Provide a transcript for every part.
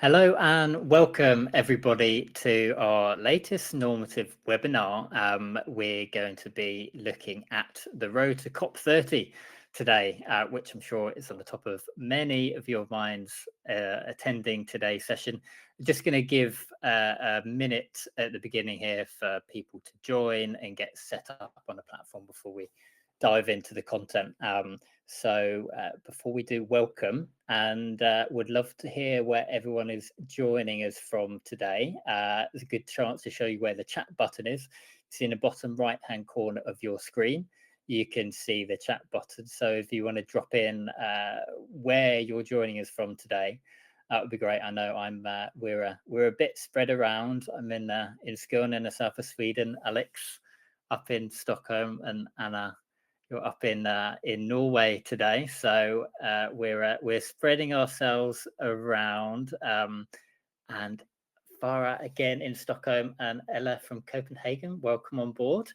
Hello and welcome everybody to our latest normative webinar. We're going to be looking at the road to COP30 today, which I'm sure is on the top of many of your minds attending today's session. Just going to give a minute at the beginning here for people to join and get set up on the platform before we dive into the content. So before we do, welcome, and would love to hear where everyone is joining us from today. There's a good chance to show you where the chat button is. It's in the bottom right hand corner of your screen. You can see the chat button. So if you want to drop in where you're joining us from today, that would be great. I know we're a bit spread around. I'm in Skåne in the south of Sweden. Alex up in Stockholm, and Anna, you're up in Norway today, so we're spreading ourselves around. And Farah again in Stockholm, and Ella from Copenhagen. Welcome on board.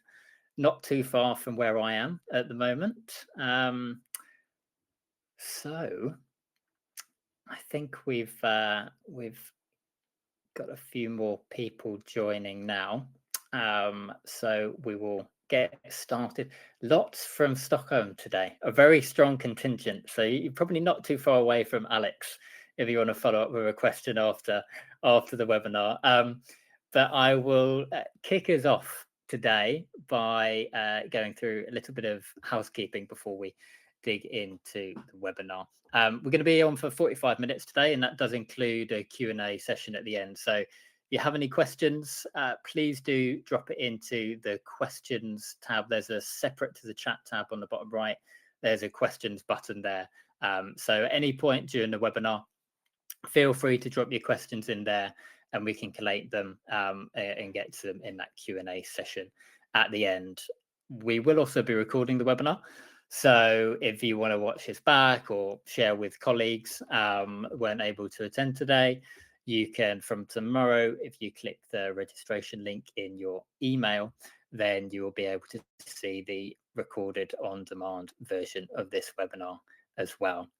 Not too far from where I am at the moment. So I think we've got a few more people joining now. So we will get started. Lots from Stockholm today, a very strong contingent. So you're probably not too far away from Alex if you want to follow up with a question after the webinar. But I will kick us off today by going through a little bit of housekeeping before we dig into the webinar. We're going to be on for 45 minutes today, and that does include a Q&A session at the end. So if you have any questions, please do drop it into the questions tab. There's a separate to the chat tab on the bottom right. There's a questions button there. So at any point during the webinar, feel free to drop your questions in there, and we can collate them and get to them in that Q&A session at the end. We will also be recording the webinar. So if you want to watch this back or share with colleagues weren't able to attend today, you can from tomorrow, if you click the registration link in your email, then you will be able to see the recorded on-demand version of this webinar as well.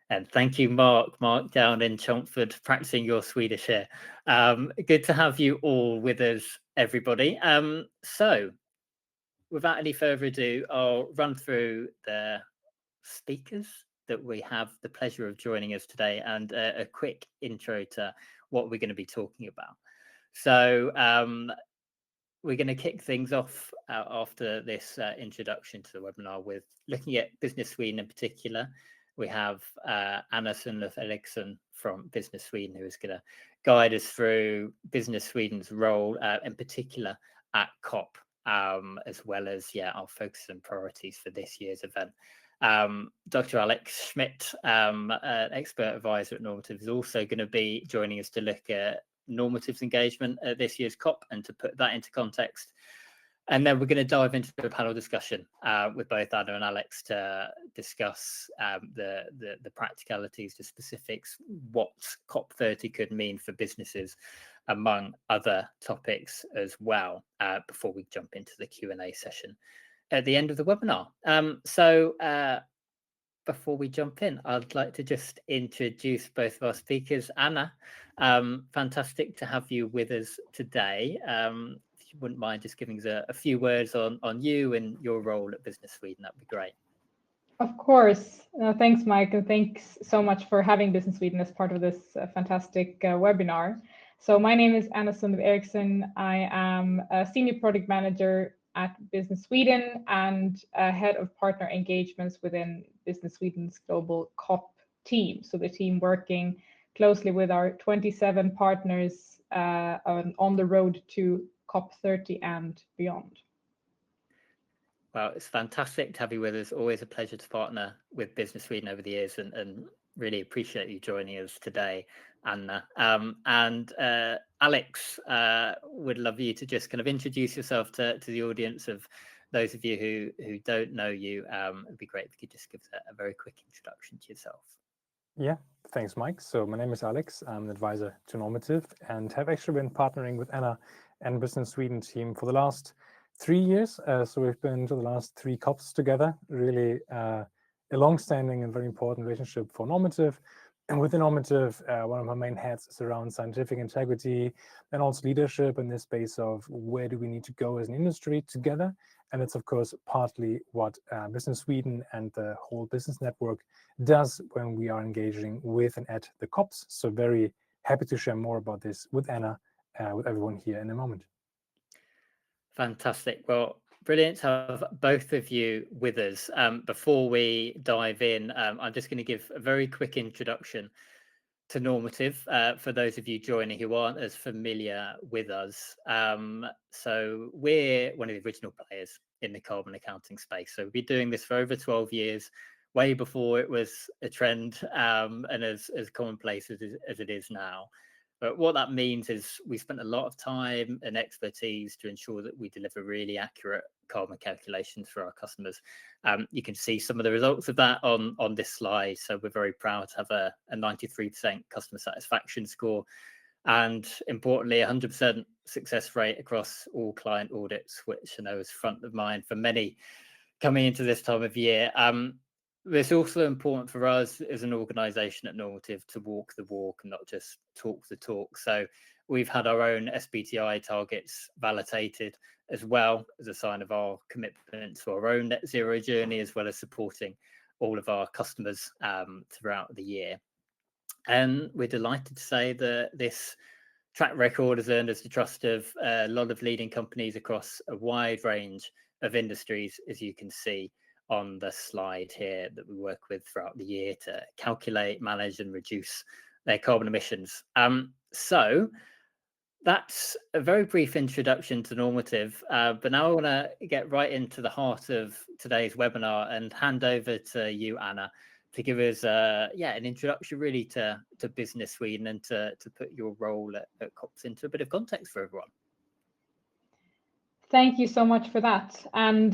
And thank you, Mark down in Chelmsford, practicing your Swedish here. Good to have you all with us, everybody. So without any further ado, I'll run through the speakers that we have the pleasure of joining us today, and a quick intro to what we're going to be talking about. So we're going to kick things off after this introduction to the webinar with looking at Business Sweden in particular. We have Anna Sundlöf Eriksson from Business Sweden, who is going to guide us through Business Sweden's role in particular at COP, as well as our focus and priorities for this year's event. Dr. Alex Schmidt, an expert advisor at Normative, is also going to be joining us to look at Normative's engagement at this year's COP and to put that into context. And then we're going to dive into a panel discussion with both Anna and Alex to discuss the practicalities, the specifics, what COP30 could mean for businesses, among other topics as well, before we jump into the Q&A session at the end of the webinar. So before we jump in, I'd like to just introduce both of our speakers. Anna, fantastic to have you with us today. If you wouldn't mind just giving us a few words on you and your role at Business Sweden, that'd be great. Of course. Thanks, Mike, and thanks so much for having Business Sweden as part of this fantastic webinar. So my name is Anna Sundlöf Eriksson. I am a senior product manager at Business Sweden and head of partner engagements within Business Sweden's global COP team. So the team working closely with our 27 partners on the road to COP30 and beyond. Well, it's fantastic to have you with us. Always a pleasure to partner with Business Sweden over the years, and really appreciate you joining us today, Anna. And Alex, would love you to just kind of introduce yourself to the audience of those of you who don't know you. It'd be great if you could just give a very quick introduction to yourself. Yeah, thanks, Mike. So my name is Alex. I'm an advisor to Normative and have actually been partnering with Anna and Business Sweden team for the last 3 years. So we've been to the last 3 COPs together, really a long-standing and very important relationship for Normative, And within Normative, one of my main hats is around scientific integrity and also leadership in this space of where do we need to go as an industry together. And it's, of course, partly what Business Sweden and the whole business network does when we are engaging with and at the COPs. So very happy to share more about this with Anna, with everyone here in a moment. Fantastic. Well, brilliant to have both of you with us. Before we dive in, I'm just going to give a very quick introduction to Normative for those of you joining who aren't as familiar with us. So we're one of the original players in the carbon accounting space. So we've been doing this for over 12 years, way before it was a trend and as commonplace as it is now. But what that means is we spent a lot of time and expertise to ensure that we deliver really accurate carbon calculations for our customers. You can see some of the results of that on this slide. So we're very proud to have a 93% customer satisfaction score, and importantly, 100% success rate across all client audits, which I know is front of mind for many coming into this time of year. It's also important for us as an organisation at Normative to walk the walk and not just talk the talk. So we've had our own SBTi targets validated as well as a sign of our commitment to our own net zero journey, as well as supporting all of our customers throughout the year. And we're delighted to say that this track record has earned us the trust of a lot of leading companies across a wide range of industries, as you can see on the slide here, that we work with throughout the year to calculate, manage and reduce their carbon emissions. So that's a very brief introduction to Normative, but now I want to get right into the heart of today's webinar and hand over to you, Anna, to give us an introduction really to Business Sweden and to put your role at COPs into a bit of context for everyone. Thank you so much for that. And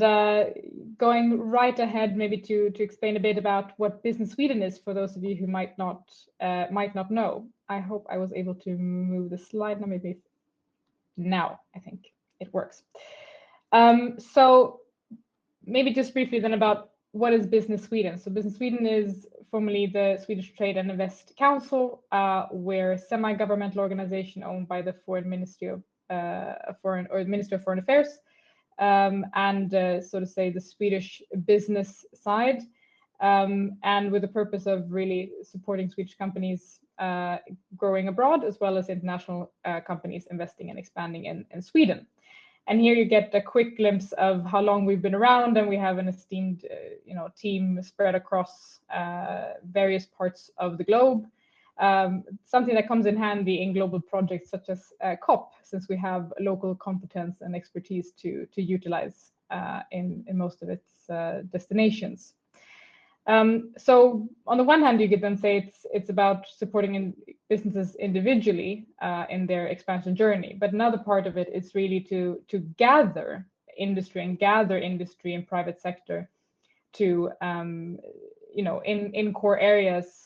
going right ahead, maybe to explain a bit about what Business Sweden is for those of you who might not know. I hope I was able to move the slide now. I think it works. So maybe just briefly then about what is Business Sweden. So Business Sweden is formerly the Swedish Trade and Invest Council. We're a semi-governmental organization owned by the Ministry of Foreign Affairs, and so to say the Swedish business side, and with the purpose of really supporting Swedish companies growing abroad, as well as international companies investing and expanding in Sweden. And here you get a quick glimpse of how long we've been around, and we have an esteemed team spread across various parts of the globe. Something that comes in handy in global projects such as COP, since we have local competence and expertise to utilize in most of its destinations. So on the one hand, you could then say it's about supporting businesses individually in their expansion journey, but another part of it is really to gather industry and private sector to in core areas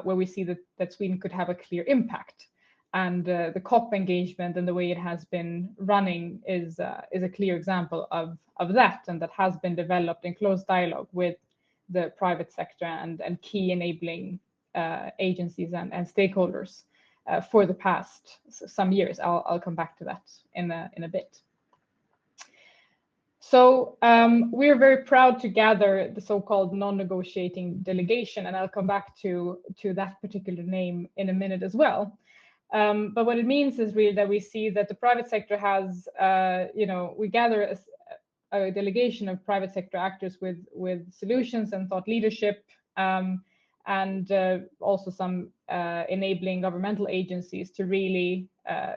where we see that Sweden could have a clear impact. And the COP engagement and the way it has been running is a clear example of that, and that has been developed in close dialogue with the private sector and key enabling agencies and stakeholders for the past some years. I'll come back to that in a bit. So we're very proud to gather the so-called non-negotiating delegation, and I'll come back to that particular name in a minute as well. But what it means is really that we see that the private sector has, we gather a delegation of private sector actors with solutions and thought leadership, and also some enabling governmental agencies to really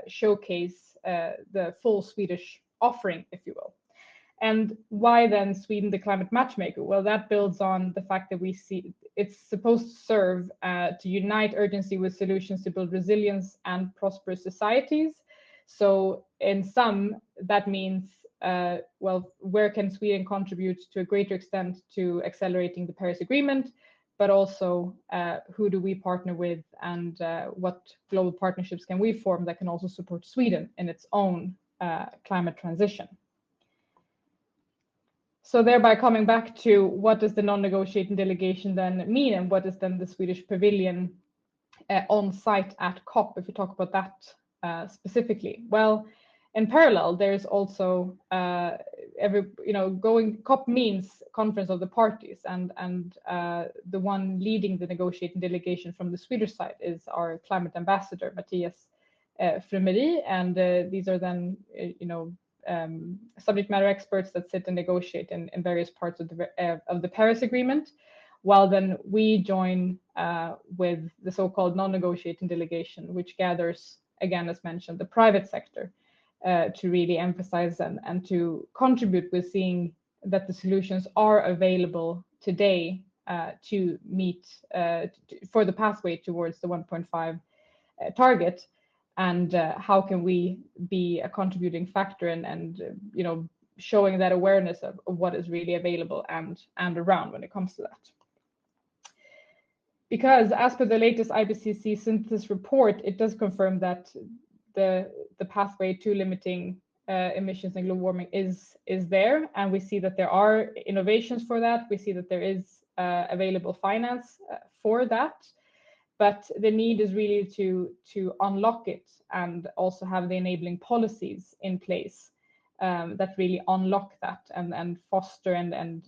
showcase the full Swedish offering, if you will. And why then Sweden, the climate matchmaker? Well, that builds on the fact that we see it's supposed to serve to unite urgency with solutions to build resilience and prosperous societies. So in sum, that means, where can Sweden contribute to a greater extent to accelerating the Paris Agreement, but also who do we partner with, and what global partnerships can we form that can also support Sweden in its own climate transition. So thereby coming back to what does the non-negotiating delegation then mean, and what is then the Swedish pavilion on site at COP, if we talk about that specifically? Well, in parallel, there's also COP means Conference of the Parties, and the one leading the negotiating delegation from the Swedish side is our climate ambassador, Matthias Frumeri, and these are then subject matter experts that sit and negotiate in various parts of the Paris Agreement, while then we join with the so-called non-negotiating delegation, which gathers, again, as mentioned, the private sector to really emphasize and to contribute with seeing that the solutions are available today to meet for the pathway towards the 1.5 target, and how can we be a contributing factor and showing that awareness of what is really available and around when it comes to that. Because as per the latest IPCC synthesis report, it does confirm that the pathway to limiting emissions and global warming is there, and we see that there are innovations for that. We see that there is available finance for that, but the need is really to unlock it and also have the enabling policies in place that really unlock that and foster and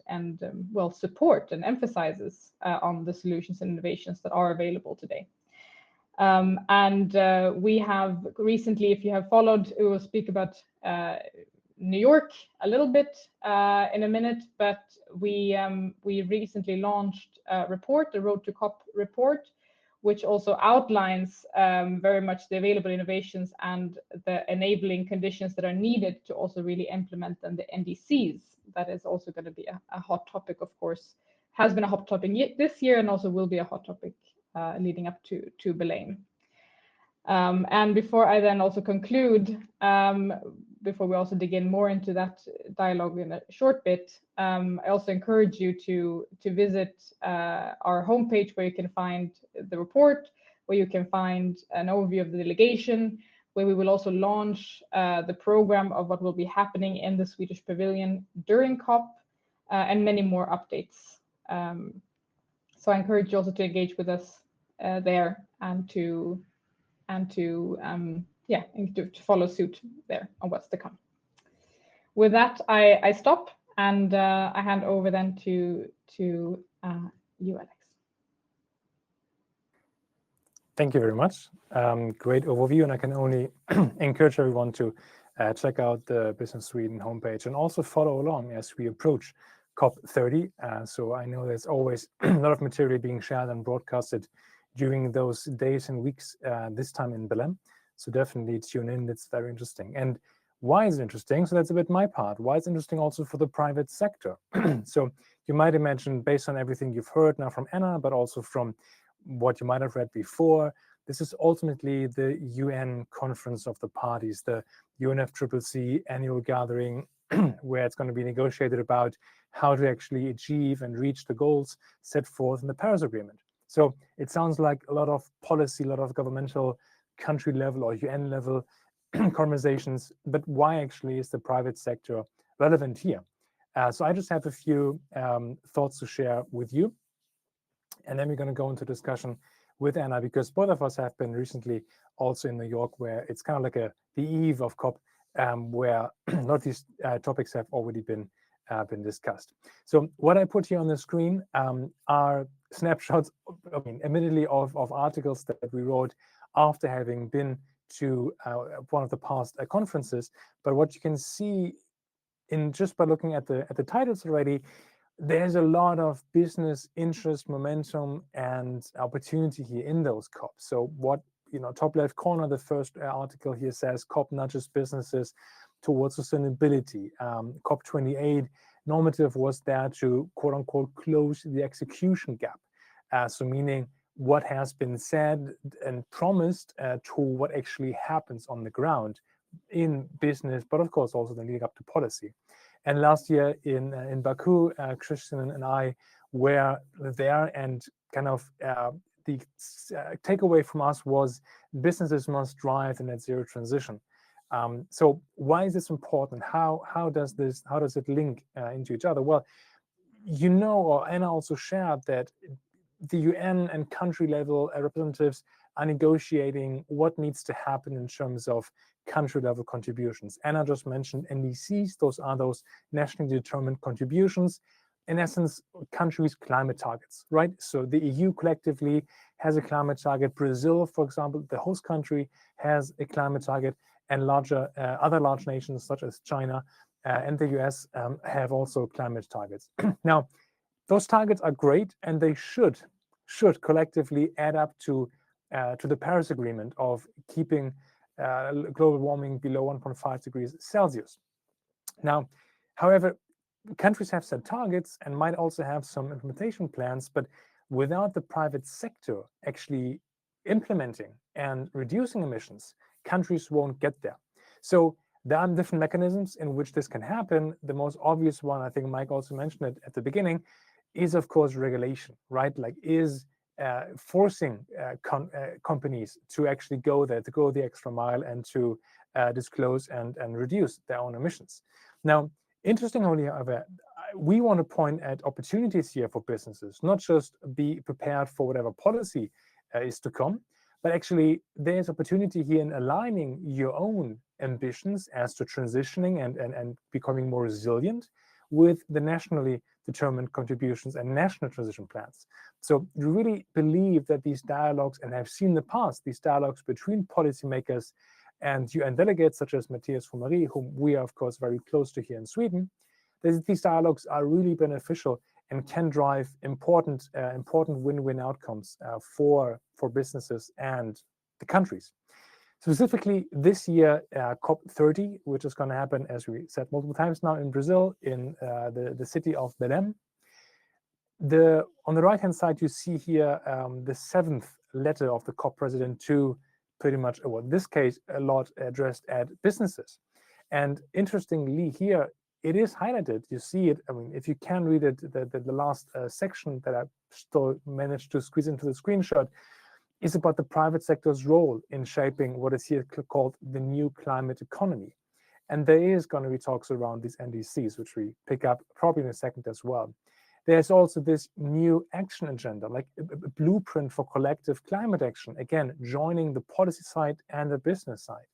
support and emphasizes on the solutions and innovations that are available today. We have recently, if you have followed, we will speak about New York a little bit in a minute, but we recently launched a report, the Road to COP report, which also outlines very much the available innovations and the enabling conditions that are needed to also really implement them, the NDCs. That is also going to be a hot topic, of course, has been a hot topic this year and also will be a hot topic leading up to Belém. And before I then also conclude, before we also dig in more into that dialogue in a short bit, I also encourage you to visit our homepage, where you can find the report, where you can find an overview of the delegation, where we will also launch the program of what will be happening in the Swedish pavilion during COP, and many more updates. So I encourage you also to engage with us there and to follow suit there on what's to come. With that, I stop and I hand over then to you, Alex. Thank you very much. Great overview, and I can only encourage everyone to check out the Business Sweden homepage and also follow along as we approach COP30. So I know there's always a lot of material being shared and broadcasted during those days and weeks, this time in Belém. So definitely tune in, it's very interesting. And why is it interesting? So that's a bit my part. Why it's interesting also for the private sector. So you might imagine, based on everything you've heard now from Anna, but also from what you might have read before, this is ultimately the UN Conference of the Parties, the UNFCCC annual gathering, where it's going to be negotiated about how to actually achieve and reach the goals set forth in the Paris Agreement. So it sounds like a lot of policy, a lot of governmental, country level or UN level conversations, but why actually is the private sector relevant here? So I just have a few thoughts to share with you, and then we're going to go into discussion with Anna, because both of us have been recently also in New York, where it's kind of like the eve of COP, where a lot of these topics have already been discussed. So what I put here on the screen are snapshots, admittedly of articles that we wrote after having been to one of the past conferences. But what you can see in just by looking at the titles already, there's a lot of business interest, momentum, and opportunity here in those COPs. So what, top left corner, the first article here says COP nudges businesses towards sustainability. COP28 Normative was there to, quote unquote, close the execution gap. So meaning what has been said and promised to what actually happens on the ground in business, but of course also the leading up to policy. And last year in Baku, Christian and I were there, and kind of the takeaway from us was businesses must drive the net zero transition. So why is this important? How does it link into each other? Well, or Anna also shared that the UN and country level representatives are negotiating what needs to happen in terms of country level contributions. Anna just mentioned NDCs. Those are those nationally determined contributions. In essence, countries' climate targets, right? So the EU collectively has a climate target. Brazil, for example, the host country, has a climate target, and other large nations such as China and the US have also climate targets. Now, those targets are great, and they should collectively add up to the Paris Agreement of keeping global warming below 1.5 degrees Celsius. Now, however, countries have set targets and might also have some implementation plans, but without the private sector actually implementing and reducing emissions, countries won't get there. So there are different mechanisms in which this can happen. The most obvious one, I think Mike also mentioned it at the beginning, is of course regulation, right? Like is forcing companies to actually go there, to go the extra mile and to disclose and reduce their own emissions. Now, interestingly, however, we want to point at opportunities here for businesses, not just be prepared for whatever policy is to come, but actually there's opportunity here in aligning your own ambitions as to transitioning and becoming more resilient with the nationally determined contributions and national transition plans. So we really believe that these dialogues, and I've seen in the past, these dialogues between policymakers and UN delegates such as Matthias Fumari, whom we are of course very close to here in Sweden, these dialogues are really beneficial and can drive important win-win outcomes for businesses and the countries. Specifically this year, COP30, which is going to happen, as we said multiple times now, in Brazil, in the city of Belém. On the right-hand side, you see here the 7th letter of the COP president to pretty much, well, in this case, a lot addressed at businesses. And interestingly here, it is highlighted. You see it. I mean, if you can read it, the last section that I still managed to squeeze into the screenshot is about the private sector's role in shaping what is here called the new climate economy. And there is going to be talks around these NDCs, which we pick up probably in a second as well. There's also this new action agenda, like a blueprint for collective climate action, again, joining the policy side and the business side.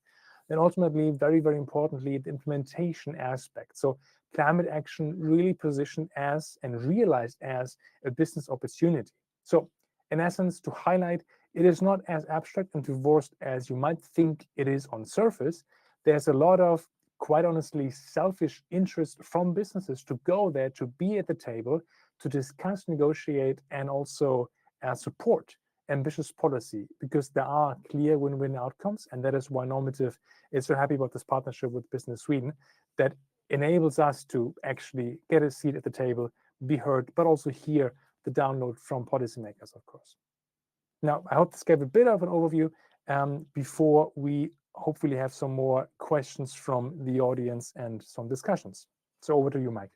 Then ultimately, very, very importantly, the implementation aspect. So climate action really positioned as and realized as a business opportunity. So in essence, to highlight, it is not as abstract and divorced as you might think it is on surface. There's a lot of, quite honestly, selfish interest from businesses to go there, to be at the table, to discuss, negotiate, and also support ambitious policy, because there are clear win-win outcomes. And that is why Normative is so happy about this partnership with Business Sweden that enables us to actually get a seat at the table, be heard, but also hear the download from policymakers, of course. Now, I hope this gave a bit of an overview before we hopefully have some more questions from the audience and some discussions. So over to you, Mike.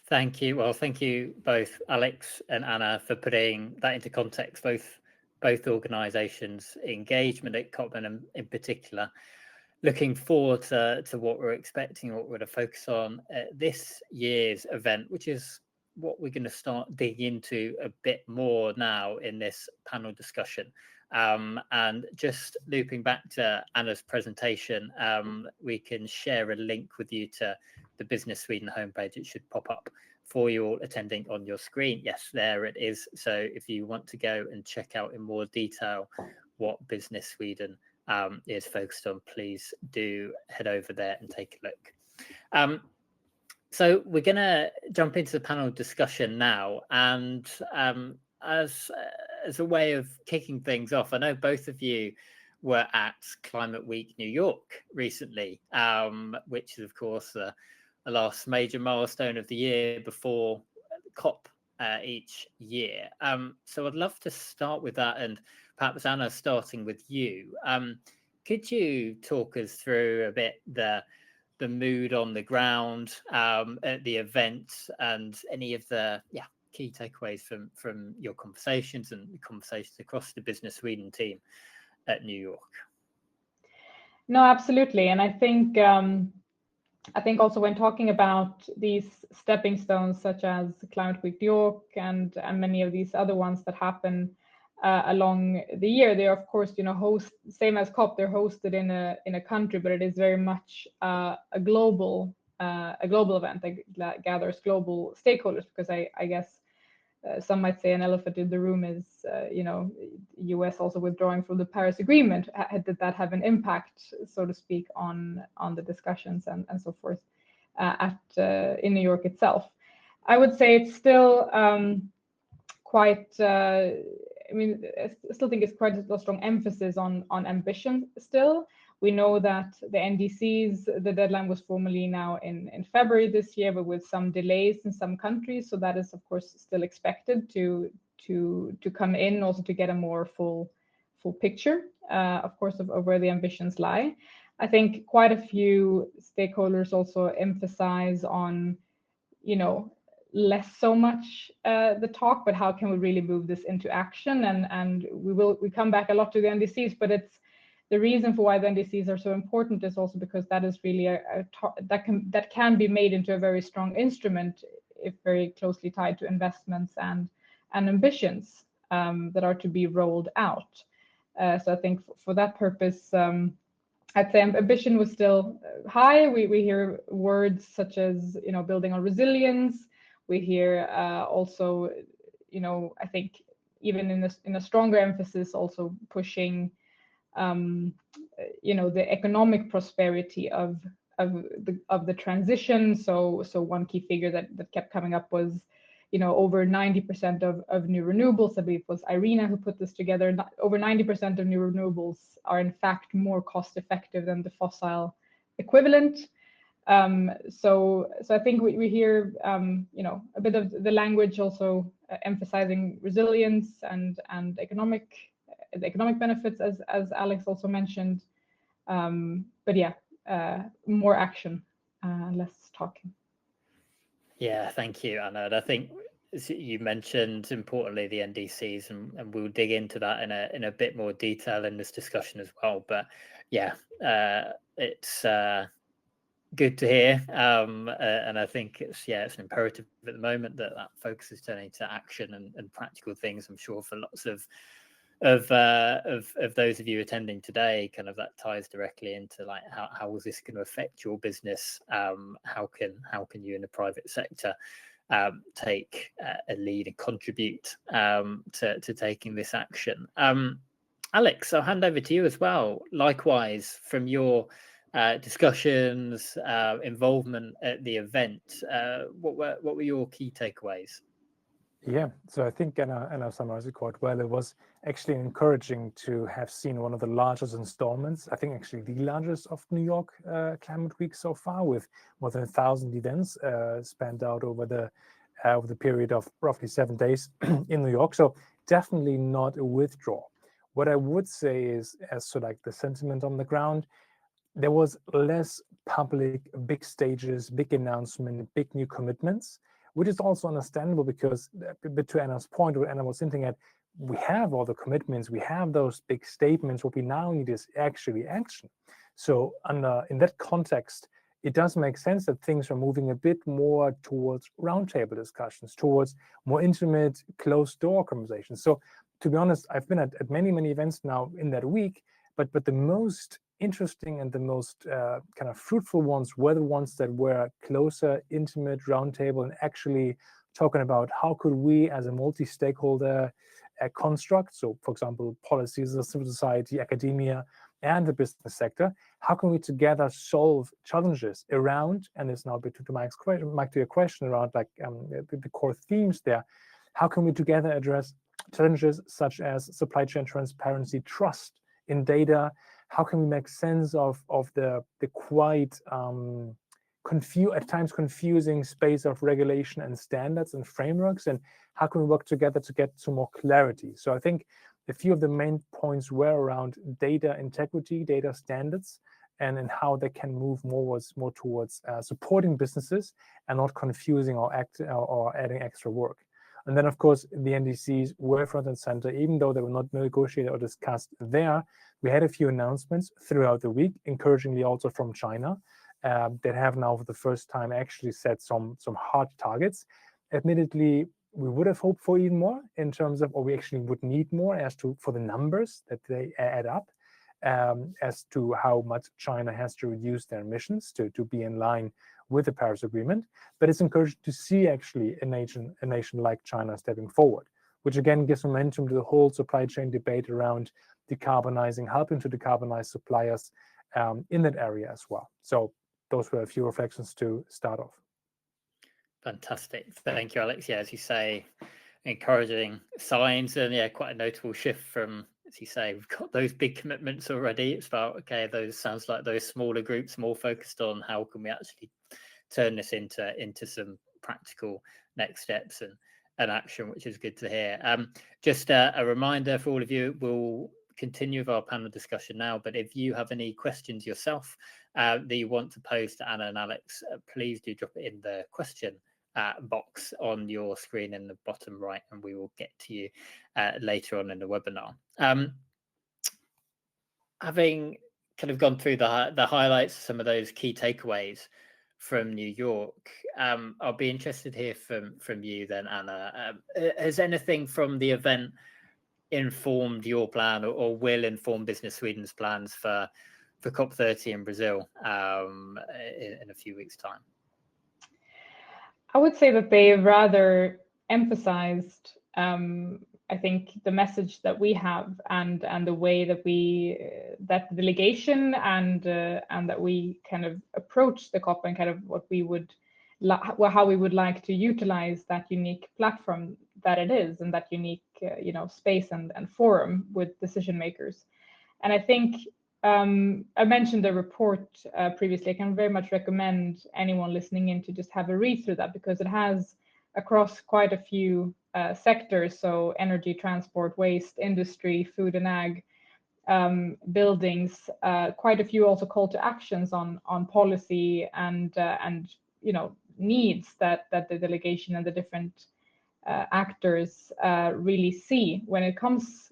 Thank you. Well, thank you both, Alex and Anna, for putting that into context, both organisations' engagement at COP and in particular. Looking forward to what we're expecting, what we're going to focus on at this year's event, which is what we're going to start digging into a bit more now in this panel discussion. And just looping back to Anna's presentation, we can share a link with you to the Business Sweden homepage. It should pop up for you all attending on your screen. Yes, there it is. So if you want to go and check out in more detail what Business Sweden is focused on, please do head over there and take a look. So we're going to jump into the panel discussion now. And as a way of kicking things off, I know both of you were at Climate Week New York recently, which is, of course, the last major milestone of the year before COP each year. So I'd love to start with that, and perhaps Anna, starting with you. Could you talk us through a bit the mood on the ground at the event and any of the key takeaways from your conversations and the conversations across the Business Sweden team at New York? No, absolutely. And I think I think also when talking about these stepping stones, such as Climate Week New York and many of these other ones that happen along the year, they are of course, same as COP, they're hosted in a country, but it is very much a global event that gathers global stakeholders, because I guess some might say an elephant in the room is, US also withdrawing from the Paris Agreement. Did that have an impact, so to speak, on the discussions and so forth in New York itself? I would say it's still quite. I still think it's quite a strong emphasis on ambition still. We know that the NDCs, the deadline was formally now in February this year, but with some delays in some countries. So that is, of course, still expected to come in, also to get a more full picture, of course, of where the ambitions lie. I think quite a few stakeholders also emphasize on, less so much the talk, but how can we really move this into action? And we come back a lot to the NDCs, but it's the reason for why the NDCs are so important is also because that is really that can be made into a very strong instrument if very closely tied to investments and ambitions that are to be rolled out. So I think for that purpose, I'd say ambition was still high. We hear words such as building on resilience. We hear also I think even in a stronger emphasis also pushing the economic prosperity of the transition. So one key figure that kept coming up was over 90% of new renewables. I believe it was Irina who put this together. Over 90% of new renewables are in fact more cost effective than the fossil equivalent. So I think we hear a bit of the language also emphasizing resilience and the economic benefits, as Alex also mentioned. But yeah, more action, less talking. Yeah, thank you, Anna. And I think you mentioned importantly the NDCs, and we'll dig into that in a bit more detail in this discussion as well. But yeah, it's good to hear, and I think it's an imperative at the moment that focus is turning to action and practical things. I'm sure for lots of those of you attending today, kind of that ties directly into like how is this going to affect your business? How can you in the private sector take a lead and contribute to taking this action? Alex, I'll hand over to you as well. Likewise, from your discussions, involvement at the event, what were your key takeaways? Yeah, so I think Anna summarized it quite well. It was actually encouraging to have seen one of the largest installments, I think actually the largest of New York Climate Week so far, with more than 1,000 events spanned out over the period of roughly 7 days in New York. So definitely not a withdrawal. What I would say is, as to like the sentiment on the ground, there was less public, big stages, big announcement, big new commitments, which is also understandable because, but to Anna's point, what Anna was hinting at, we have all the commitments, we have those big statements. What we now need is actually action. So in that context, it does make sense that things are moving a bit more towards roundtable discussions, towards more intimate, closed-door conversations. So to be honest, I've been at many, many events now in that week, but the most interesting and the most kind of fruitful ones were the ones that were closer, intimate, roundtable, and actually talking about how could we as a multi-stakeholder construct, so for example, policies, civil society, academia, and the business sector, how can we together solve challenges around, and it's now to Mike's question, Mike, to your question around like the core themes there, how can we together address challenges such as supply chain transparency, trust in data? How can we make sense of the quite at times confusing space of regulation and standards and frameworks, and how can we work together to get to more clarity? So I think a few of the main points were around data integrity, data standards, and how they can move more towards supporting businesses and not confusing or adding extra work. And then, of course, the NDCs were front and center, even though they were not negotiated or discussed there. We had a few announcements throughout the week, encouragingly also from China. that have now for the first time actually set some hard targets. Admittedly, we would have hoped for even more in terms of, or we actually would need more as to for the numbers that they add up, as to how much China has to reduce their emissions to be in line with the Paris Agreement. But it's encouraging to see actually a nation like China stepping forward, which again gives momentum to the whole supply chain debate around decarbonizing, helping to decarbonize suppliers in that area as well. So those were a few reflections to start off. Fantastic. Thank you, Alex. Yeah, as you say, encouraging signs, and yeah, quite a notable shift from, as you say, we've got those big commitments already. It's about, okay, those sounds like those smaller groups more focused on how can we actually turn this into some practical next steps and action, which is good to hear. Just a reminder for all of you, we'll continue with our panel discussion now, but if you have any questions yourself that you want to pose to Anna and Alex, please do drop it in the question box on your screen in the bottom right, and we will get to you later on in the webinar. Having kind of gone through the highlights, some of those key takeaways from New York, I'll be interested to hear from you then, Anna. Has anything from the event informed your plan or will inform Business Sweden's plans for COP30 in Brazil in a few weeks' time? I would say that they rather emphasized, I think, the message that we have and the way that that the delegation and that we kind of approach the COP and kind of what we would how we would like to utilize that unique platform that it is, and that unique space and forum with decision makers. And I think I mentioned the report previously. I can very much recommend anyone listening in to just have a read through that, because it has across quite a few sectors, so energy, transport, waste, industry, food and ag, buildings, quite a few also call to actions on policy and needs that the delegation and the different actors really see when it comes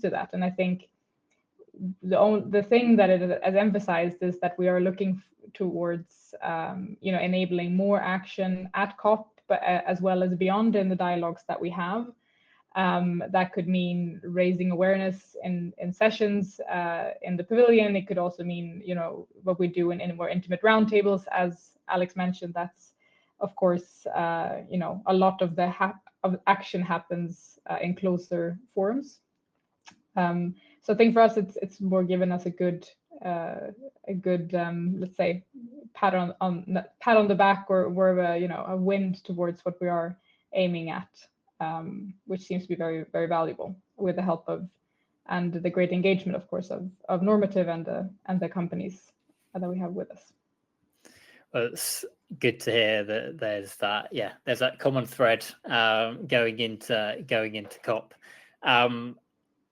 to that. And I think the thing that it has emphasized is that we are looking towards enabling more action at COP, but as well as beyond in the dialogues that we have. That could mean raising awareness in sessions in the pavilion. It could also mean what we do in more intimate roundtables, as Alex mentioned. That's of course a lot of the of action happens in closer forums. So I think for us, it's more given us a good let's say pat on the back, or a wind towards what we are aiming at, which seems to be very, very valuable, with the help of and the great engagement, of course, of Normative and the companies that we have with us. Well, it's good to hear that there's that common thread going into COP.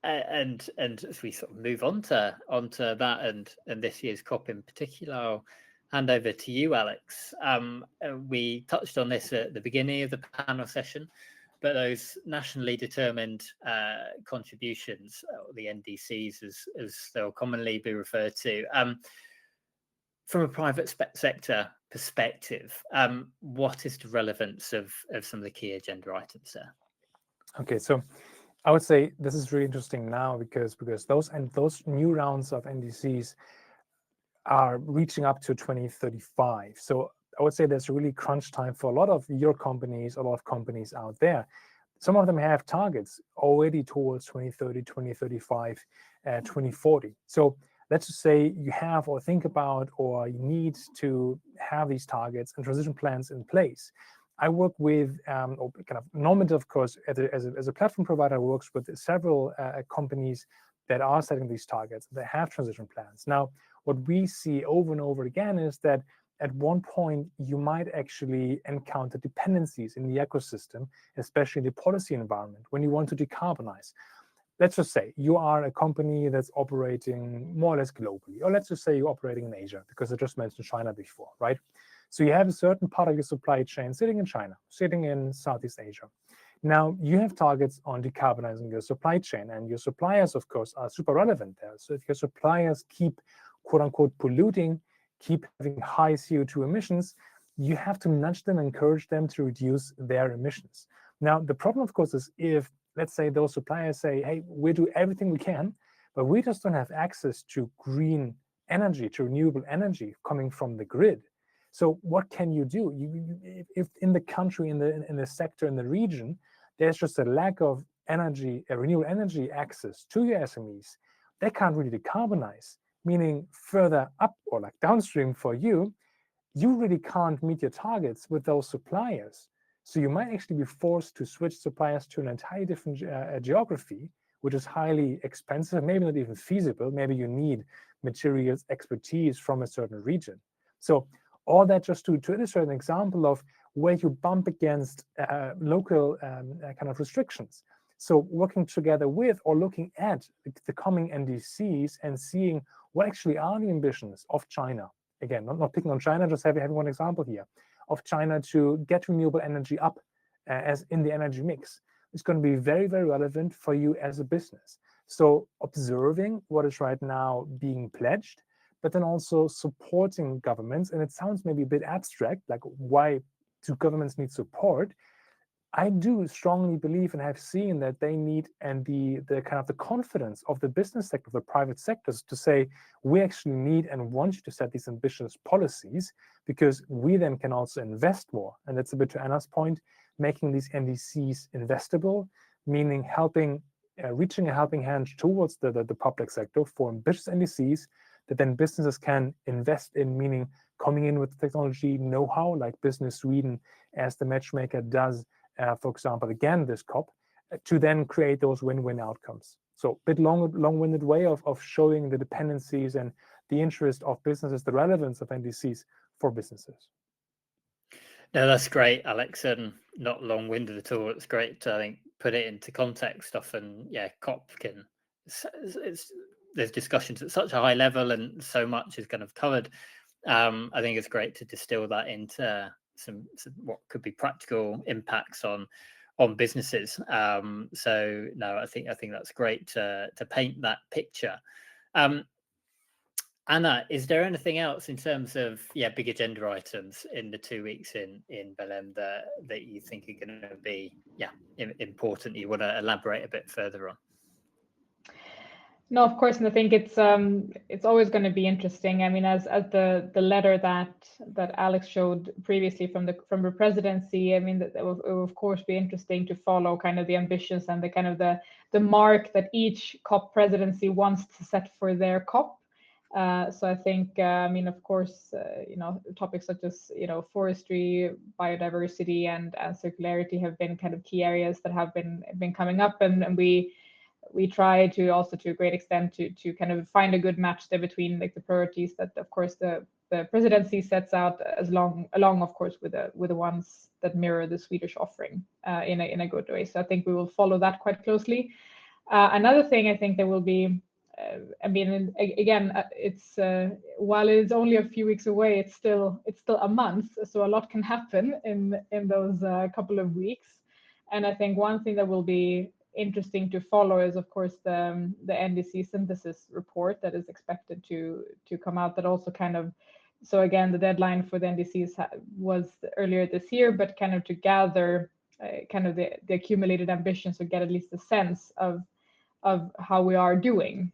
And as we sort of move onto that and this year's COP in particular, I'll hand over to you, Alex. We touched on this at the beginning of the panel session, but those nationally determined contributions, or the NDCs as they'll commonly be referred to, from a private sector perspective, what is the relevance of some of the key agenda items there? Okay, so I would say this is really interesting now because those new rounds of NDCs are reaching up to 2035. So I would say there's really crunch time for a lot of your companies, a lot of companies out there. Some of them have targets already towards 2030, 2035, 2040. So let's just say you have or think about or you need to have these targets and transition plans in place. I work with or kind of Normative, of course, as a platform provider, works with several companies that are setting these targets, that have transition plans. Now, what we see over and over again is that at one point you might actually encounter dependencies in the ecosystem, especially in the policy environment, when you want to decarbonize. Let's just say you are a company that's operating more or less globally, or let's just say you're operating in Asia, because I just mentioned China before, right? So you have a certain part of your supply chain sitting in China, sitting in Southeast Asia. Now, you have targets on decarbonizing your supply chain, and your suppliers, of course, are super relevant there. So if your suppliers keep, quote unquote, polluting keep having high CO2 emissions, you have to nudge them, encourage them to reduce their emissions. Now, the problem, of course, is if, let's say, those suppliers say, hey, we do everything we can, but we just don't have access to green energy, to renewable energy coming from the grid. So what can you do? If in the country, in the sector, in the region, there's just a lack of energy, renewable energy access to your SMEs, they can't really decarbonize, meaning further up or like downstream for you, you really can't meet your targets with those suppliers. So you might actually be forced to switch suppliers to an entirely different geography, which is highly expensive, maybe not even feasible. Maybe you need materials expertise from a certain region. So all that just to illustrate an example of where you bump against local kind of restrictions. So working together with or looking at the coming NDCs and seeing what actually are the ambitions of China. Again, not picking on China, just having one example here of China to get renewable energy up as in the energy mix. It's going to be very, very relevant for you as a business. So observing what is right now being pledged, but then also supporting governments. And it sounds maybe a bit abstract, like why do governments need support? I do strongly believe and have seen that they need, and the kind of the confidence of the business sector, of the private sectors, to say we actually need and want you to set these ambitious policies, because we then can also invest more. And that's a bit to Anna's point, making these NDCs investable, meaning helping, reaching a helping hand towards the public sector for ambitious NDCs that then businesses can invest in, meaning coming in with technology know-how, like Business Sweden as the matchmaker does, for example, again, this COP, to then create those win-win outcomes. So a bit long-winded way of showing the dependencies and the interest of businesses, the relevance of NDCs for businesses. No, that's great, Alex, and not long-winded at all. It's great to, I think, put it into context. Often, yeah, COP can, there's discussions at such a high level and so much is kind of covered. I think it's great to distill that into some what could be practical impacts on businesses. So no, I think that's great to paint that picture. Anna, is there anything else in terms of big agenda items in the 2 weeks in Belém that you think are going to be important? You want to elaborate a bit further on? No, of course, and I think it's always going to be interesting. I mean, as the letter that Alex showed previously from the presidency, I mean, it will of course be interesting to follow kind of the ambitions and the kind of the mark that each COP presidency wants to set for their COP. So I think, I mean, of course, topics such as forestry, biodiversity, and circularity have been kind of key areas that have been coming up, and we try to also, to a great extent, to kind of find a good match there between like the priorities that, of course, the presidency sets out, along of course with the ones that mirror the Swedish offering in a good way. So I think we will follow that quite closely. Another thing I think there will be, I mean, again, it's while it's only a few weeks away, it's still a month, so a lot can happen in those couple of weeks. And I think one thing that will be interesting to follow is, of course, the NDC synthesis report that is expected to come out. That also kind of, so again, the deadline for the NDCs was earlier this year, but kind of to gather kind of the accumulated ambitions, or get at least a sense of how we are doing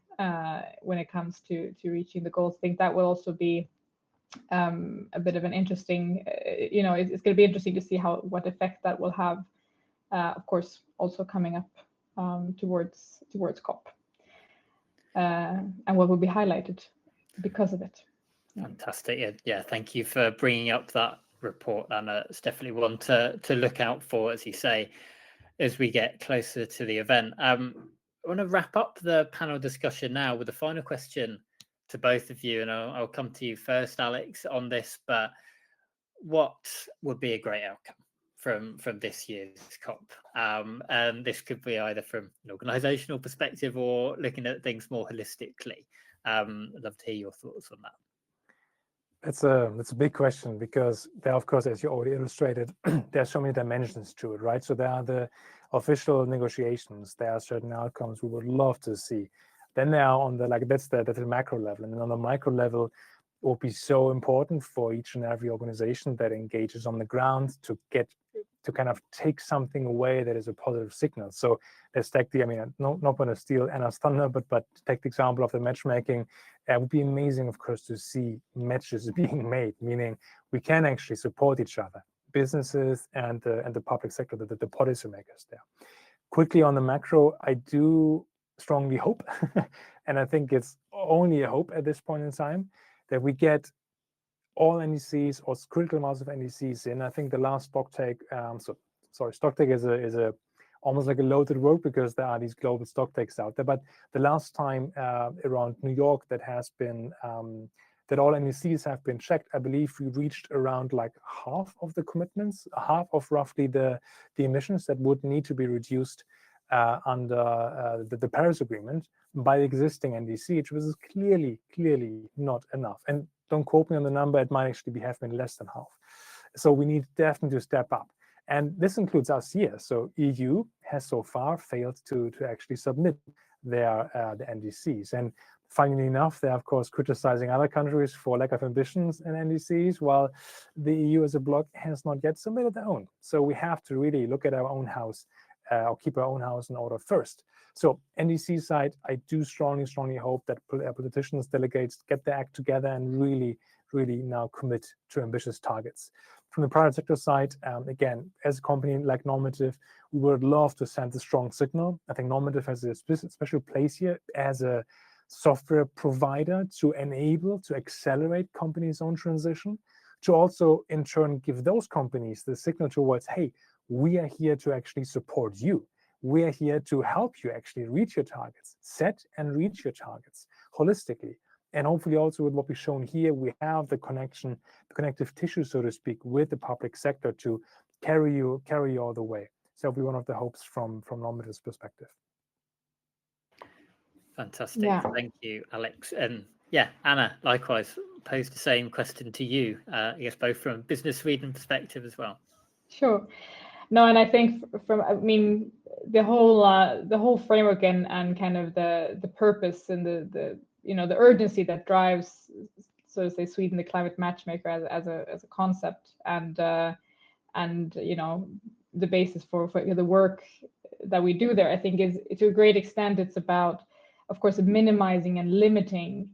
when it comes to reaching the goals. I think that will also be a bit of an interesting, it's going to be interesting to see what effect that will have. Of course, also coming up towards COP, and what will be highlighted because of it. Fantastic. Yeah, thank you for bringing up that report, Anna. It's definitely one to look out for, as you say, as we get closer to the event. I want to wrap up the panel discussion now with a final question to both of you, and I'll come to you first, Alex, on this. But what would be a great outcome from this year's COP? And this could be either from an organizational perspective or looking at things more holistically. I'd love to hear your thoughts on that. It's a big question, because there, of course, as you already illustrated, there are so many dimensions to it, right? So there are the official negotiations, there are certain outcomes we would love to see. Then there are on the, like, that's the macro level, and then on the micro level, will be so important for each and every organization that engages on the ground to kind of take something away that is a positive signal. So let's take the, I mean, I'm not going to steal Anna's thunder, but take the example of the matchmaking. It would be amazing, of course, to see matches being made, meaning we can actually support each other, businesses and the public sector, the policymakers there. Quickly on the macro, I do strongly hope, and I think it's only a hope at this point in time, that we get all NDCs or critical amounts of NDCs in. I think the last stock take, stock take is a almost like a loaded word because there are these global stock takes out there. But the last time around New York that has been that all NDCs have been checked, I believe we reached around like half of the commitments, half of roughly the emissions that would need to be reduced under the Paris Agreement by the existing NDC, which was clearly not enough. And don't quote me on the number, it might actually have been less than half. So we need definitely to step up. And this includes us here. So EU has so far failed to actually submit their the NDCs. And funnily enough, they're of course criticizing other countries for lack of ambitions in NDCs, while the EU as a bloc has not yet submitted their own. So we have to really look at our own house or keep our own house in order first. So NDC side, I do strongly hope that politicians, delegates get their act together and really now commit to ambitious targets. From the private sector side, again, as a company like Normative, we would love to send a strong signal. I think Normative has a special place here as a software provider to enable, to accelerate companies' own transition, to also in turn give those companies the signal towards, hey, we are here to actually support you. We are here to help you actually reach your targets, set and reach your targets holistically. And hopefully also with what we've shown here, we have the connection, the connective tissue, so to speak, with the public sector to carry you all the way. So it'll be one of the hopes from Normative's perspective. Fantastic. Yeah. Thank you, Alex. And yeah, Anna, likewise, pose the same question to you, I guess both from Business Sweden perspective as well. Sure. No, and I think the whole framework and kind of the purpose and the urgency that drives, so to say, Sweden, the climate matchmaker as a concept, and the basis for the work that we do there, I think is to a great extent it's about, of course, minimizing and limiting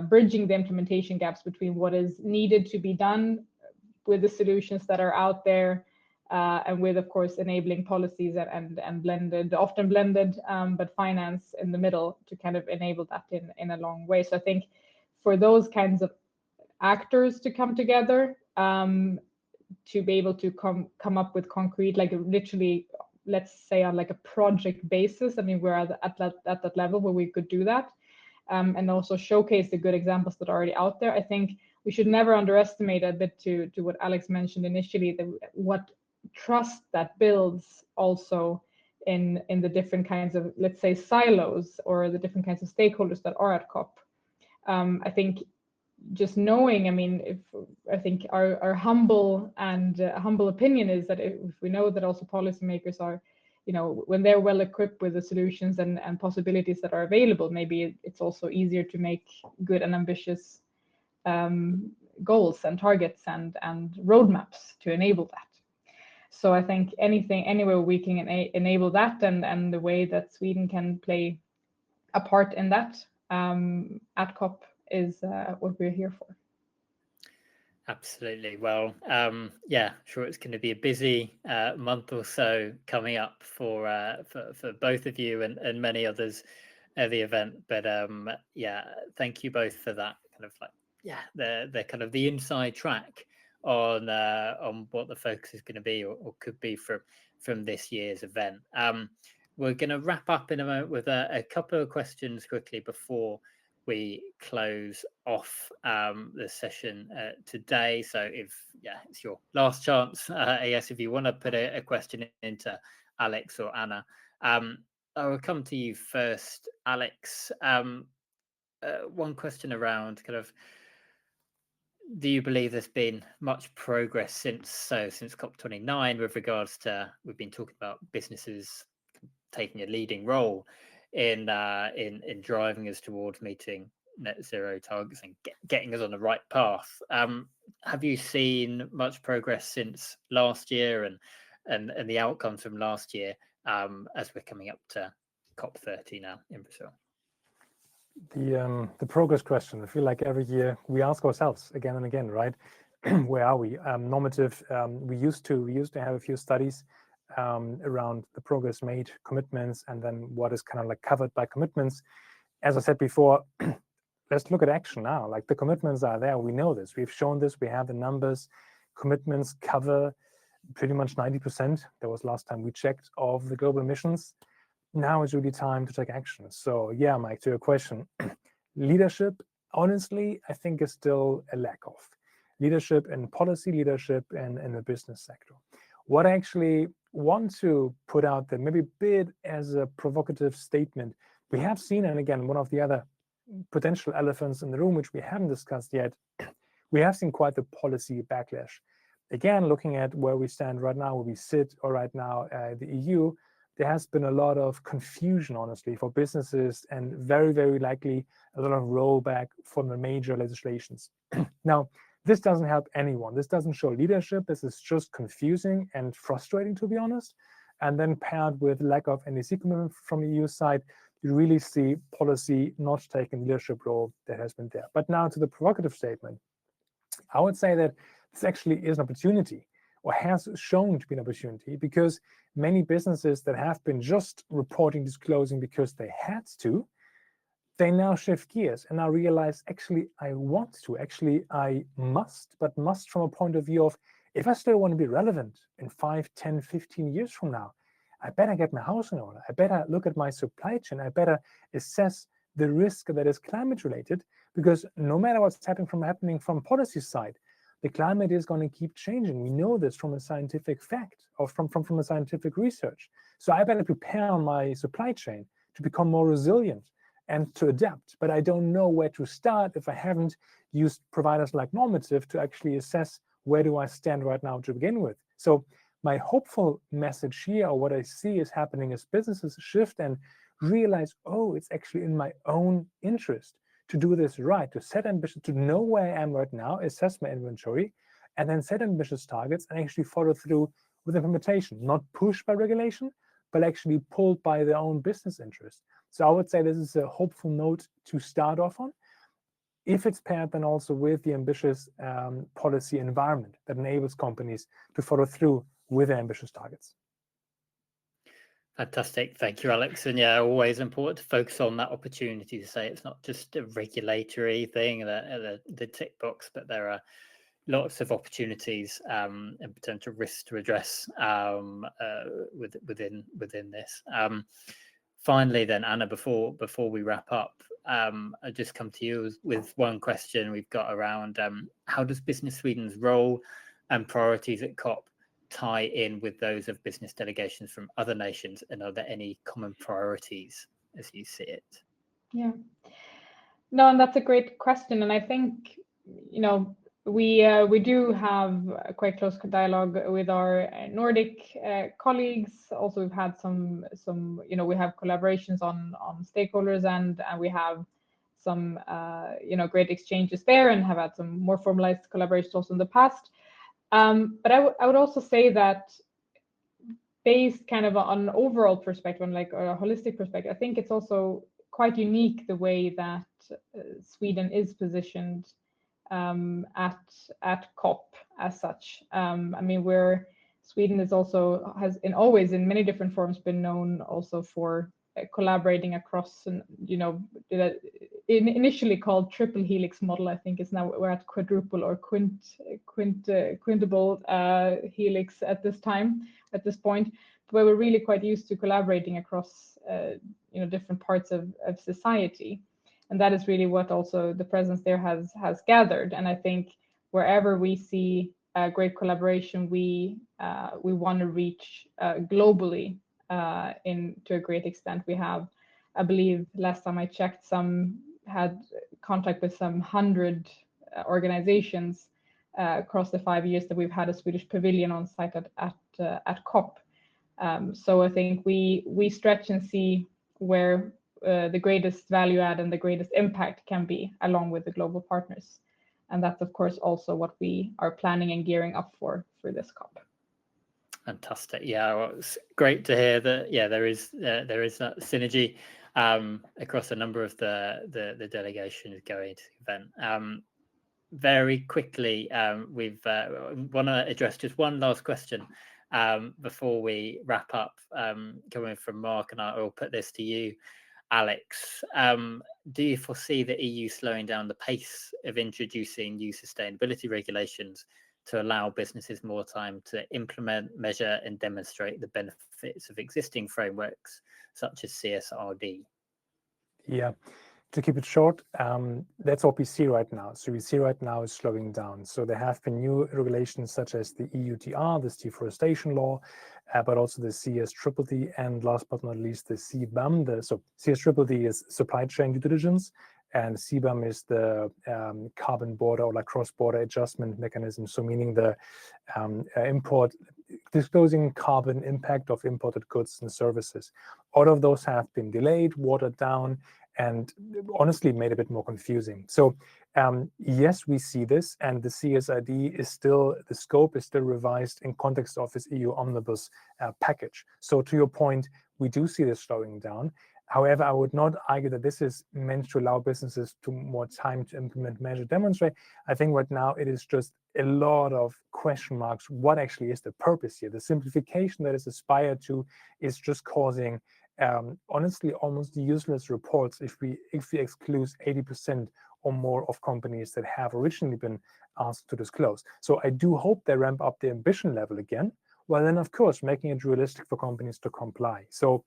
bridging the implementation gaps between what is needed to be done with the solutions that are out there, and with, of course, enabling policies and blended, often blended, but finance in the middle to kind of enable that in a long way. So I think for those kinds of actors to come together, to be able to come up with concrete, like literally, let's say on like a project basis. I mean, we're at that level where we could do that, and also showcase the good examples that are already out there. I think we should never underestimate a bit to what Alex mentioned initially, what trust that builds also in the different kinds of, let's say, silos or the different kinds of stakeholders that are at COP. I think just knowing, I think our humble opinion is that if we know that also policymakers are, when they're well equipped with the solutions and possibilities that are available, maybe it's also easier to make good and ambitious goals and targets and roadmaps to enable that. So I think anywhere we can enable that, and the way that Sweden can play a part in that at COP is what we're here for. Absolutely. Well, yeah, sure, it's going to be a busy month or so coming up for both of you and many others at the event. But yeah, thank you both for that kind of like, yeah, the kind of the inside track on what the focus is going to be or could be from this year's event. We're going to wrap up in a moment with a couple of questions quickly before we close off the session today. So if it's your last chance, I guess, if you want to put a question into Alex or Anna. I will come to you first, Alex. One question around kind of, do you believe there's been much progress since COP29 with regards to, we've been talking about businesses taking a leading role in driving us towards meeting net zero targets and getting us on the right path. Have you seen much progress since last year and the outcomes from last year as we're coming up to COP30 now in Brazil? The progress question, I feel like every year we ask ourselves again and again, right? Where are we? Normative, we used to have a few studies around the progress made, commitments, and then what is kind of like covered by commitments. As I said before, let's look at action now. Like the commitments are there. We know this. We've shown this. We have the numbers. Commitments cover pretty much 90%. That was last time we checked of the global emissions. Now it's really time to take action. So yeah, Mike, to your question, leadership, honestly, I think is still a lack of leadership and policy leadership in the business sector. What I actually want to put out there, maybe a bit as a provocative statement, we have seen, and again, one of the other potential elephants in the room, which we haven't discussed yet, we have seen quite the policy backlash. Again, looking at where we stand right now, where we sit, or right now, the EU, there has been a lot of confusion, honestly, for businesses, and very, very likely a lot of rollback from the major legislations. Now, this doesn't help anyone. This doesn't show leadership. This is just confusing and frustrating, to be honest. And then paired with lack of NDC commitment from the EU side, you really see policy not taking leadership role that has been there. But now to the provocative statement, I would say that this actually is an opportunity, or has shown to be an opportunity, because many businesses that have been just reporting, disclosing because they had to, they now shift gears and now realize, actually, I want to, actually, I must, but must from a point of view of, if I still want to be relevant in 5, 10, 15 years from now, I better get my house in order. I better look at my supply chain. I better assess the risk that is climate related, because no matter what's happening from policy side, the climate is going to keep changing. We know this from a scientific fact, or from a scientific research. So I better prepare my supply chain to become more resilient and to adapt. But I don't know where to start if I haven't used providers like Normative to actually assess where do I stand right now to begin with. So my hopeful message here, or what I see is happening, is businesses shift and realize, oh, it's actually in my own interest to do this right, to set ambitious, to know where I am right now, assess my inventory, and then set ambitious targets and actually follow through with implementation, not pushed by regulation, but actually pulled by their own business interest. So I would say this is a hopeful note to start off on, if it's paired then also with the ambitious policy environment that enables companies to follow through with their ambitious targets. Fantastic. Thank you, Alex. And yeah, always important to focus on that opportunity to say it's not just a regulatory thing, the tick box, but there are lots of opportunities and potential risks to address within this. Finally, then, Anna, before we wrap up, I just come to you with one question we've got around how does Business Sweden's role and priorities at COP tie in with those of business delegations from other nations, and are there any common priorities as you see it? Yeah, no, and that's a great question, and I think, you know, we do have a quite close dialogue with our Nordic colleagues. Also, we've had some you know, we have collaborations on stakeholders, and we have some you know, great exchanges there, and have had some more formalized collaborations also in the past. But I would also say that, based kind of on an overall perspective, on like a holistic perspective, I think it's also quite unique the way that Sweden is positioned at COP as such. I mean, Sweden is also always in many different forms been known also for collaborating across, and you know, initially called triple helix model, I think is now we're at quadruple or quintable helix at this point, where we're really quite used to collaborating across you know, different parts of society. And that is really what also the presence there has gathered. And I think wherever we see great collaboration, we want to reach globally to a great extent. We have, I believe, last time I checked, had contact with some 100 organizations across the 5 years that we've had a Swedish pavilion on site at COP. So I think we stretch and see where the greatest value add and the greatest impact can be, along with the global partners. And that's, of course, also what we are planning and gearing up for this COP. Fantastic. Yeah, well, it's great to hear that. Yeah, there is that synergy across a number of the delegations going to the event. Very quickly, we've want to address just one last question before we wrap up, coming from Mark, and I will put this to you, Alex. Do you foresee the EU slowing down the pace of introducing new sustainability regulations to allow businesses more time to implement, measure, and demonstrate the benefits of existing frameworks such as CSRD? Yeah, to keep it short, that's what we see right now. So we see right now is slowing down. So there have been new regulations such as the EUTR, this deforestation law, but also the CSDDD, and last but not least, the CBAM. So CSDDD is supply chain due diligence, and CBAM is the carbon border, or like cross-border adjustment mechanism. So meaning the disclosing carbon impact of imported goods and services. All of those have been delayed, watered down, and honestly made a bit more confusing. So yes, we see this, and the CSRD is still, the scope is still revised in context of this EU omnibus package. So to your point, we do see this slowing down. However, I would not argue that this is meant to allow businesses to more time to implement, measure, demonstrate. I think right now it is just a lot of question marks. What actually is the purpose here? The simplification that is aspired to is just causing, honestly, almost useless reports if we exclude 80% or more of companies that have originally been asked to disclose. So I do hope they ramp up the ambition level again, while then, of course, making it realistic for companies to comply. So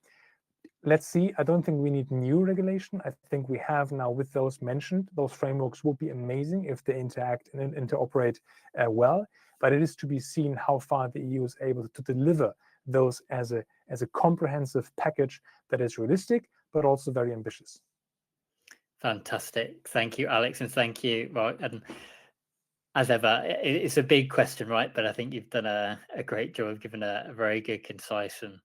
let's see. I don't think we need new regulation. I think we have now, with those mentioned, those frameworks will be amazing if they interact and interoperate well. But it is to be seen how far the EU is able to deliver those as a comprehensive package that is realistic, but also very ambitious. Fantastic. Thank you, Alex, and thank you, Mark. And as ever, it's a big question, right? But I think you've done a great job of giving a very good, concise, and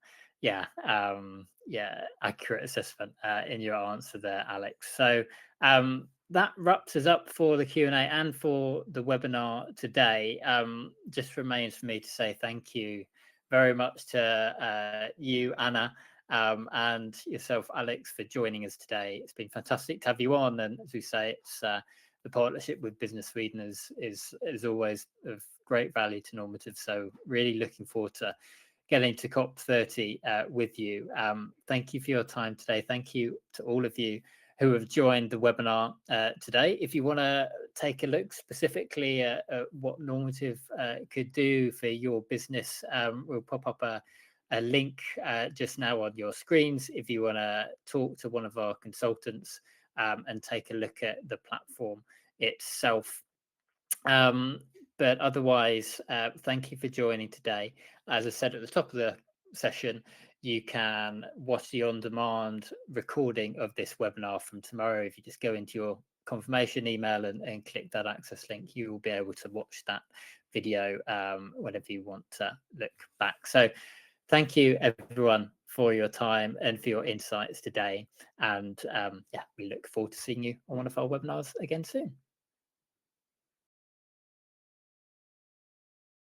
accurate assessment in your answer there, Alex. So that wraps us up for the Q&A and for the webinar today. Just remains for me to say thank you very much to you, Anna, and yourself, Alex, for joining us today. It's been fantastic to have you on, and as we say, it's the partnership with Business Sweden is always of great value to Normative. So really looking forward to getting to COP30 with you. Thank you for your time today. Thank you to all of you who have joined the webinar today. If you want to take a look specifically at what Normative could do for your business, we'll pop up a link just now on your screens if you want to talk to one of our consultants and take a look at the platform itself. But otherwise, thank you for joining today. As I said at the top of the session, you can watch the on-demand recording of this webinar from tomorrow. If you just go into your confirmation email and click that access link, you will be able to watch that video whenever you want to look back. So thank you, everyone, for your time and for your insights today. And we look forward to seeing you on one of our webinars again soon.